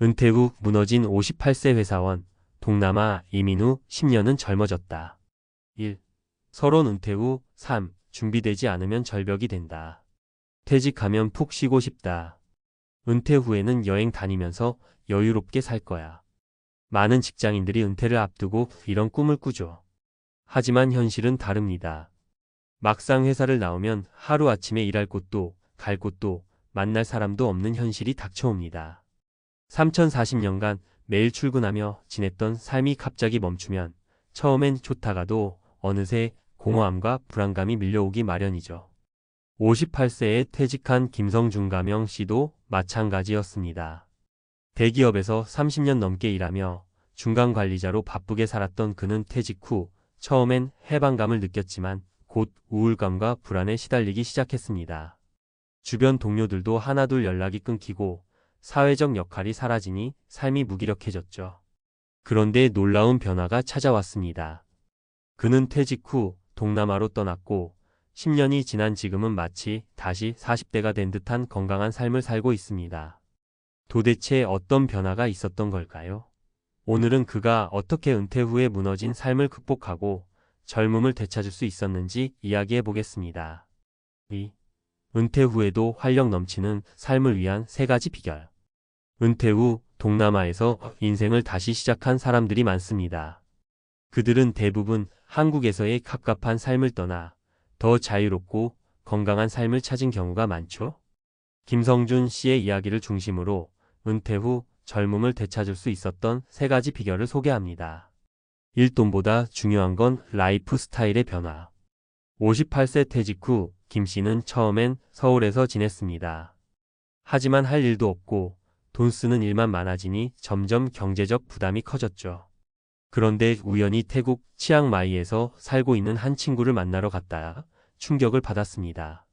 은퇴 후 무너진 58세 회사원, 동남아 이민 후 10년은 젊어졌다. 1. 서론 은퇴 후 3. 준비되지 않으면 절벽이 된다. 퇴직하면 푹 쉬고 싶다. 은퇴 후에는 여행 다니면서 여유롭게 살 거야. 많은 직장인들이 은퇴를 앞두고 이런 꿈을 꾸죠. 하지만 현실은 다릅니다. 막상 회사를 나오면 하루아침에 일할 곳도 갈 곳도 만날 사람도 없는 현실이 닥쳐옵니다. 3040년간 매일 출근하며 지냈던 삶이 갑자기 멈추면 처음엔 좋다가도 어느새 공허함과 불안감이 밀려오기 마련이죠. 58세에 퇴직한 김성준 가명 씨도 마찬가지였습니다. 대기업에서 30년 넘게 일하며 중간 관리자로 바쁘게 살았던 그는 퇴직 후 처음엔 해방감을 느꼈지만 곧 우울감과 불안에 시달리기 시작했습니다. 주변 동료들도 하나둘 연락이 끊기고 사회적 역할이 사라지니 삶이 무기력해졌죠. 그런데 놀라운 변화가 찾아왔습니다. 그는 퇴직 후 동남아로 떠났고 10년이 지난 지금은 마치 다시 40대가 된 듯한 건강한 삶을 살고 있습니다. 도대체 어떤 변화가 있었던 걸까요? 오늘은 그가 어떻게 은퇴 후에 무너진 삶을 극복하고 젊음을 되찾을 수 있었는지 이야기해 보겠습니다. 2. 은퇴 후에도 활력 넘치는 삶을 위한 3가지 비결. 은퇴 후 동남아에서 인생을 다시 시작한 사람들이 많습니다. 그들은 대부분 한국에서의 갑갑한 삶을 떠나 더 자유롭고 건강한 삶을 찾은 경우가 많죠. 김성준 씨의 이야기를 중심으로 은퇴 후 젊음을 되찾을 수 있었던 3가지 비결을 소개합니다. 1. 돈보다 중요한 건 라이프 스타일의 변화. 58세 퇴직 후 김 씨는 처음엔 서울에서 지냈습니다. 하지만 할 일도 없고 돈 쓰는 일만 많아지니 점점 경제적 부담이 커졌죠. 그런데 우연히 태국 치앙마이에서 살고 있는 한 친구를 만나러 갔다가 충격을 받았습니다.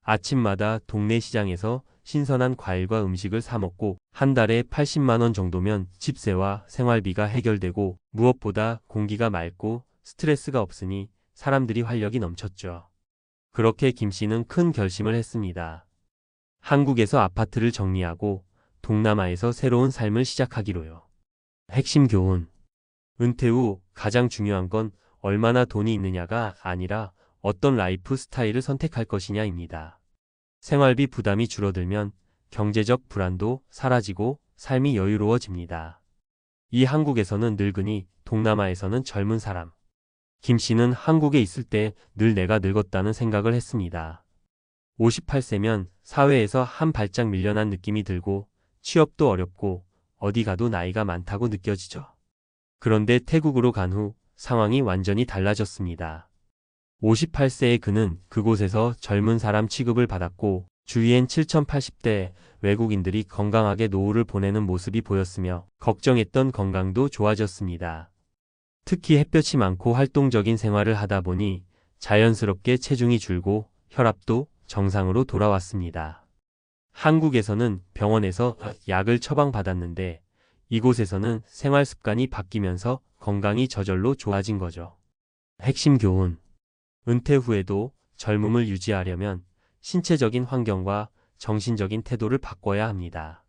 아침마다 동네 시장에서 신선한 과일과 음식을 사 먹고 한 달에 80만 원 정도면 집세와 생활비가 해결되고 무엇보다 공기가 맑고 스트레스가 없으니 사람들이 활력이 넘쳤죠. 그렇게 김 씨는 큰 결심을 했습니다. 한국에서 아파트를 정리하고 동남아에서 새로운 삶을 시작하기로요. 핵심 교훈. 은퇴 후 가장 중요한 건 얼마나 돈이 있느냐가 아니라 어떤 라이프 스타일을 선택할 것이냐입니다. 생활비 부담이 줄어들면 경제적 불안도 사라지고 삶이 여유로워집니다. 이 한국에서는 늙으니 동남아에서는 젊은 사람. 김 씨는 한국에 있을 때 늘 내가 늙었다는 생각을 했습니다. 58세면 사회에서 한 발짝 밀려난 느낌이 들고 취업도 어렵고 어디 가도 나이가 많다고 느껴지죠. 그런데 태국으로 간 후 상황이 완전히 달라졌습니다. 58세의 그는 그곳에서 젊은 사람 취급을 받았고 주위엔 7080대 외국인들이 건강하게 노후를 보내는 모습이 보였으며 걱정했던 건강도 좋아졌습니다. 특히 햇볕이 많고 활동적인 생활을 하다 보니 자연스럽게 체중이 줄고 혈압도 정상으로 돌아왔습니다. 한국에서는 병원에서 약을 처방받았는데 이곳에서는 생활 습관이 바뀌면서 건강이 저절로 좋아진 거죠. 핵심 교훈. 은퇴 후에도 젊음을 유지하려면 신체적인 환경과 정신적인 태도를 바꿔야 합니다.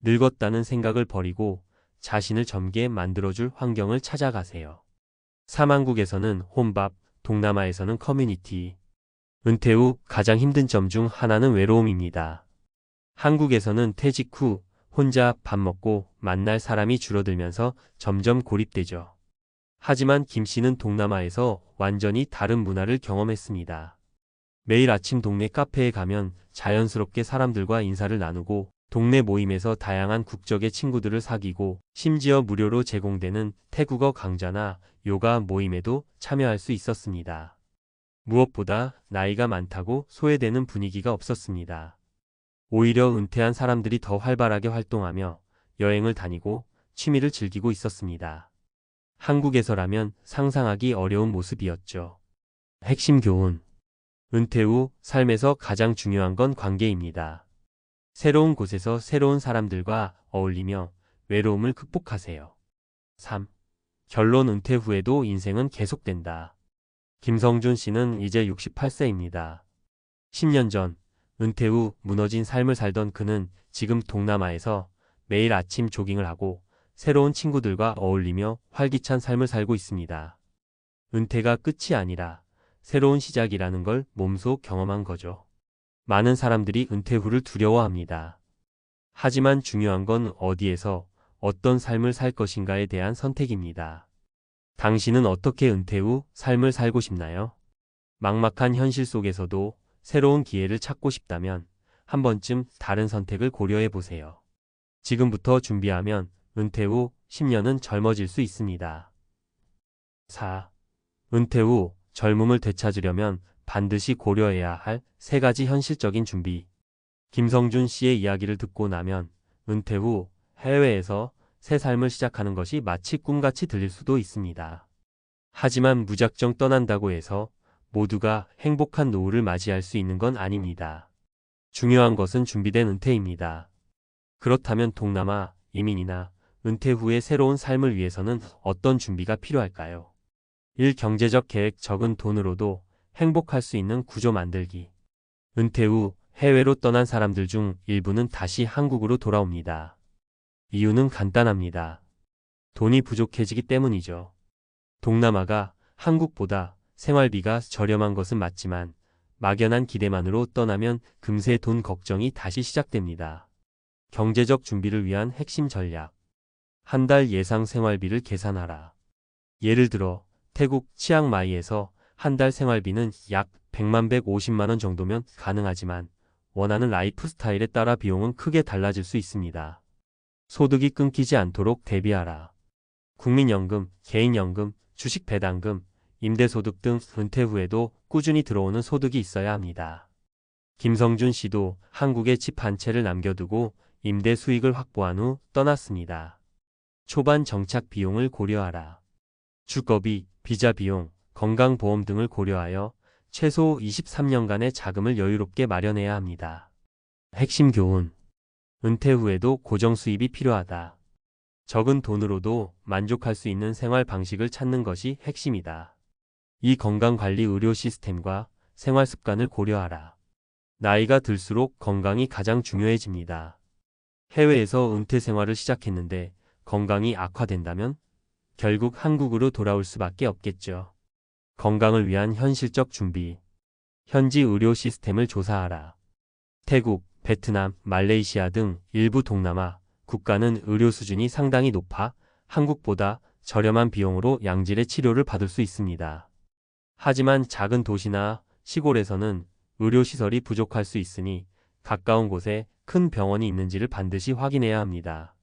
늙었다는 생각을 버리고 자신을 젊게 만들어줄 환경을 찾아가세요. 사만국에서는 혼밥, 동남아에서는 커뮤니티. 은퇴 후 가장 힘든 점 중 하나는 외로움입니다. 한국에서는 퇴직 후 혼자 밥 먹고 만날 사람이 줄어들면서 점점 고립되죠. 하지만 김 씨는 동남아에서 완전히 다른 문화를 경험했습니다. 매일 아침 동네 카페에 가면 자연스럽게 사람들과 인사를 나누고 동네 모임에서 다양한 국적의 친구들을 사귀고 심지어 무료로 제공되는 태국어 강좌나 요가 모임에도 참여할 수 있었습니다. 무엇보다 나이가 많다고 소외되는 분위기가 없었습니다. 오히려 은퇴한 사람들이 더 활발하게 활동하며 여행을 다니고 취미를 즐기고 있었습니다. 한국에서라면 상상하기 어려운 모습이었죠. 핵심 교훈. 은퇴 후 삶에서 가장 중요한 건 관계입니다. 새로운 곳에서 새로운 사람들과 어울리며 외로움을 극복하세요. 3. 결론. 은퇴 후에도 인생은 계속된다. 김성준 씨는 이제 68세입니다. 10년 전 은퇴 후 무너진 삶을 살던 그는 지금 동남아에서 매일 아침 조깅을 하고 새로운 친구들과 어울리며 활기찬 삶을 살고 있습니다. 은퇴가 끝이 아니라 새로운 시작이라는 걸 몸소 경험한 거죠. 많은 사람들이 은퇴 후를 두려워합니다. 하지만 중요한 건 어디에서 어떤 삶을 살 것인가에 대한 선택입니다. 당신은 어떻게 은퇴 후 삶을 살고 싶나요? 막막한 현실 속에서도 새로운 기회를 찾고 싶다면 한 번쯤 다른 선택을 고려해 보세요. 지금부터 준비하면 은퇴 후 10년은 젊어질 수 있습니다. 4. 은퇴 후 젊음을 되찾으려면 반드시 고려해야 할 3가지 현실적인 준비. 김성준 씨의 이야기를 듣고 나면 은퇴 후 해외에서 새 삶을 시작하는 것이 마치 꿈같이 들릴 수도 있습니다. 하지만 무작정 떠난다고 해서 모두가 행복한 노후를 맞이할 수 있는 건 아닙니다. 중요한 것은 준비된 은퇴입니다. 그렇다면 동남아 이민이나 은퇴 후의 새로운 삶을 위해서는 어떤 준비가 필요할까요? 1. 경제적 계획. 적은 돈으로도 행복할 수 있는 구조 만들기. 은퇴 후 해외로 떠난 사람들 중 일부는 다시 한국으로 돌아옵니다. 이유는 간단합니다. 돈이 부족해지기 때문이죠. 동남아가 한국보다 생활비가 저렴한 것은 맞지만 막연한 기대만으로 떠나면 금세 돈 걱정이 다시 시작됩니다. 경제적 준비를 위한 핵심 전략. 한 달 예상 생활비를 계산하라. 예를 들어 태국 치앙마이에서 한 달 생활비는 약 150만 원 정도면 가능하지만 원하는 라이프 스타일에 따라 비용은 크게 달라질 수 있습니다. 소득이 끊기지 않도록 대비하라. 국민연금, 개인연금, 주식 배당금, 임대소득 등 은퇴 후에도 꾸준히 들어오는 소득이 있어야 합니다. 김성준 씨도 한국에 집 한 채를 남겨두고 임대 수익을 확보한 후 떠났습니다. 초반 정착 비용을 고려하라. 주거비, 비자 비용, 건강보험 등을 고려하여 최소 23년간의 자금을 여유롭게 마련해야 합니다. 핵심 교훈. 은퇴 후에도 고정 수입이 필요하다. 적은 돈으로도 만족할 수 있는 생활 방식을 찾는 것이 핵심이다. 이 건강관리 의료 시스템과 생활 습관을 고려하라. 나이가 들수록 건강이 가장 중요해집니다. 해외에서 은퇴 생활을 시작했는데 건강이 악화된다면 결국 한국으로 돌아올 수밖에 없겠죠. 건강을 위한 현실적 준비. 현지 의료 시스템을 조사하라. 태국, 베트남, 말레이시아 등 일부 동남아 국가는 의료 수준이 상당히 높아 한국보다 저렴한 비용으로 양질의 치료를 받을 수 있습니다. 하지만 작은 도시나 시골에서는 의료시설이 부족할 수 있으니 가까운 곳에 큰 병원이 있는지를 반드시 확인해야 합니다.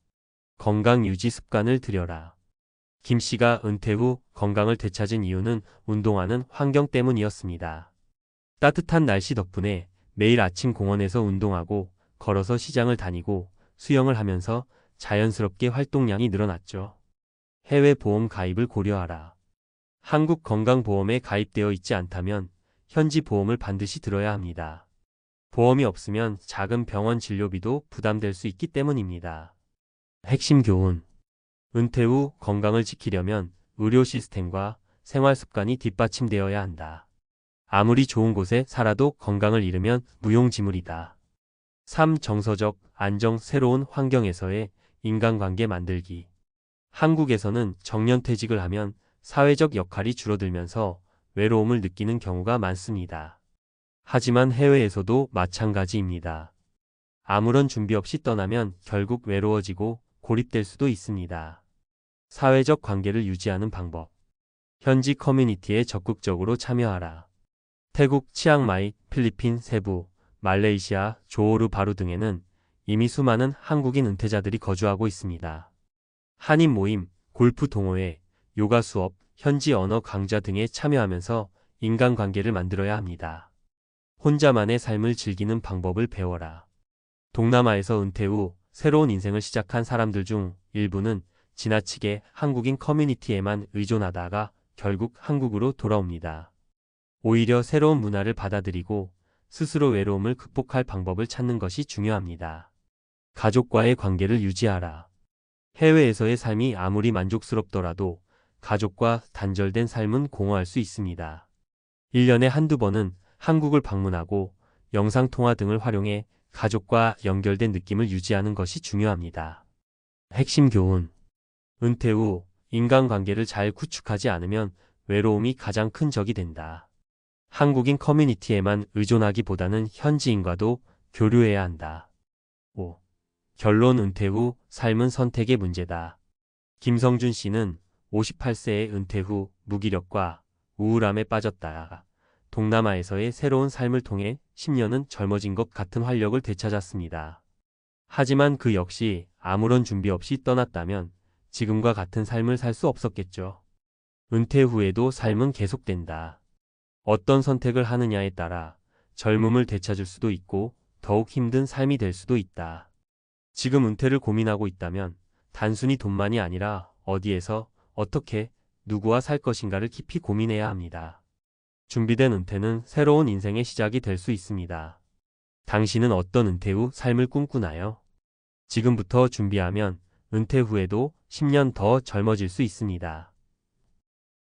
건강 유지 습관을 들여라. 김 씨가 은퇴 후 건강을 되찾은 이유는 운동하는 환경 때문이었습니다. 따뜻한 날씨 덕분에 매일 아침 공원에서 운동하고 걸어서 시장을 다니고 수영을 하면서 자연스럽게 활동량이 늘어났죠. 해외 보험 가입을 고려하라. 한국 건강보험에 가입되어 있지 않다면 현지 보험을 반드시 들어야 합니다. 보험이 없으면 작은 병원 진료비도 부담될 수 있기 때문입니다. 핵심 교훈. 은퇴 후 건강을 지키려면 의료 시스템과 생활 습관이 뒷받침되어야 한다. 아무리 좋은 곳에 살아도 건강을 잃으면 무용지물이다. 3. 정서적 안정. 새로운 환경에서의 인간관계 만들기. 한국에서는 정년퇴직을 하면 사회적 역할이 줄어들면서 외로움을 느끼는 경우가 많습니다. 하지만 해외에서도 마찬가지입니다. 아무런 준비 없이 떠나면 결국 외로워지고 고립될 수도 있습니다. 사회적 관계를 유지하는 방법. 현지 커뮤니티에 적극적으로 참여하라. 태국 치앙마이, 필리핀 세부, 말레이시아 조호르 바루 등에는 이미 수많은 한국인 은퇴자들이 거주하고 있습니다. 한인 모임, 골프 동호회, 요가 수업, 현지 언어 강좌 등에 참여하면서 인간관계를 만들어야 합니다. 혼자만의 삶을 즐기는 방법을 배워라. 동남아에서 은퇴 후 새로운 인생을 시작한 사람들 중 일부는 지나치게 한국인 커뮤니티에만 의존하다가 결국 한국으로 돌아옵니다. 오히려 새로운 문화를 받아들이고 스스로 외로움을 극복할 방법을 찾는 것이 중요합니다. 가족과의 관계를 유지하라. 해외에서의 삶이 아무리 만족스럽더라도 가족과 단절된 삶은 공허할 수 있습니다. 1년에 한두 번은 한국을 방문하고 영상통화 등을 활용해 가족과 연결된 느낌을 유지하는 것이 중요합니다. 핵심 교훈. 은퇴 후 인간관계를 잘 구축하지 않으면 외로움이 가장 큰 적이 된다. 한국인 커뮤니티에만 의존하기보다는 현지인과도 교류해야 한다. 5. 결론. 은퇴 후 삶은 선택의 문제다. 김성준 씨는 58세의 은퇴 후 무기력과 우울함에 빠졌다. 동남아에서의 새로운 삶을 통해 10년은 젊어진 것 같은 활력을 되찾았습니다. 하지만 그 역시 아무런 준비 없이 떠났다면 지금과 같은 삶을 살 수 없었겠죠. 은퇴 후에도 삶은 계속된다. 어떤 선택을 하느냐에 따라 젊음을 되찾을 수도 있고 더욱 힘든 삶이 될 수도 있다. 지금 은퇴를 고민하고 있다면 단순히 돈만이 아니라 어디에서, 어떻게, 누구와 살 것인가를 깊이 고민해야 합니다. 준비된 은퇴는 새로운 인생의 시작이 될 수 있습니다. 당신은 어떤 은퇴 후 삶을 꿈꾸나요? 지금부터 준비하면 은퇴 후에도 10년 더 젊어질 수 있습니다.